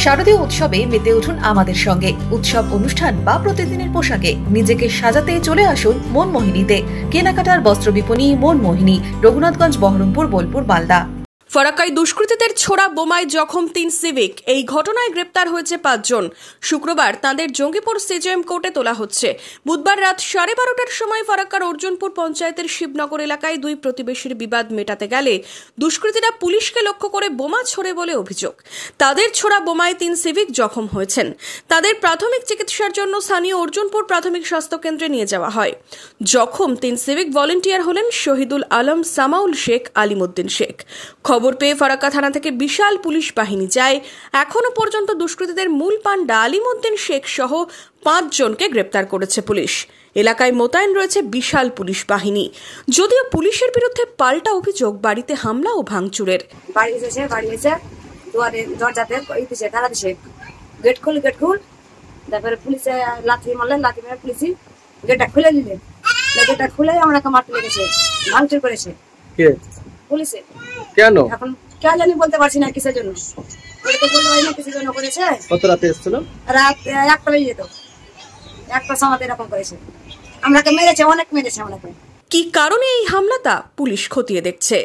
শারদীয় উৎসবে মেতে উঠুন আমাদের সঙ্গে। উৎসব অনুষ্ঠান বা প্রতিদিনের পোশাকে নিজেকে সাজাতে চলে আসুন মনমোহিনীতে। কেনাকাটার বস্ত্র বিপণী মনমোহিনী, রঘুনাথগঞ্জ, বহরমপুর, বোলপুর, মালদা। ফারাক্কায় দুষ্কৃতীদের ছোড়া বোমায় জখম 3 সিভিক। এই ঘটনায় গ্রেপ্তার হয়েছে 5 জন। শুক্রবার তাঁদের জঙ্গিপুর সিজিএম কোর্টে তোলা হচ্ছে। বুধবার রাত 12:30টার সময় ফারাক্কার অর্জুনপুর পঞ্চায়েতের শিবনগর এলাকায় দুই প্রতিবেশীর বিবাদ মেটাতে গেলে দুষ্কৃতীরা পুলিশকে লক্ষ্য করে বোমা ছোড়ে বলে অভিযোগ। তাদের ছোড়া বোমায় 3 সিভিক জখম হয়েছেন। তাদের প্রাথমিক চিকিৎসার জন্য স্থানীয় অর্জুনপুর প্রাথমিক স্বাস্থ্য কেন্দ্রে নিয়ে যাওয়া হয়। জখম 3 সিভিক ভলেন্টিয়ার হলেন শহীদুল আলম, সামাউল শেখ, আলিমউদ্দিন শেখ। খবর পেয়ে ফারাক্কা থানা থেকে বিশাল পুলিশ বাহিনী যায়। এখনো পর্যন্ত দুষ্কৃতীদের মূল পান্ডা আলিমউদ্দিন শেখ সহ 5 জনকে গ্রেপ্তার করেছে পুলিশ। এলাকায় মোতায়েন রয়েছে বিশাল পুলিশ বাহিনী। যদিও পুলিশের বিরুদ্ধে পাল্টা অভিযোগ বাড়িতে হামলা ও ভাঙচুরের। বাড়ি এসে দরজাতে তালা দিছে, গেট খুল তারপরে পুলিশে লাঠি মারলেন, লাঠি মেরে পুলিশই গেটটা খুলে নিলেন। গেটটা খুলে আমাকে মারতে লেগেছে, ভাঙচুর করেছে। পুলিশে কেন এখন কেন জানি বলতে পারছি না কিসের জন্য। বলতে পারি না কিসের জন্য করেছে। কত রাতে এসেছিল? রাত 1টা বেজে যেত, 1টার সময় এরকম করেছে। আমাকে মেরেছে, অনেক মেরেছে আমাকে। কি কারণে এই হামলাটা পুলিশ খতিয়ে দেখছে।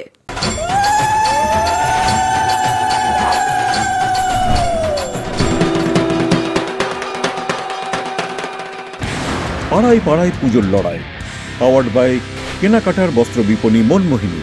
পাড়ায় পাড়ায় পুজোর লড়াই, পাওয়ার্ড বাই কেনাকাটার বস্ত্র বিপণী মনমোহিনী।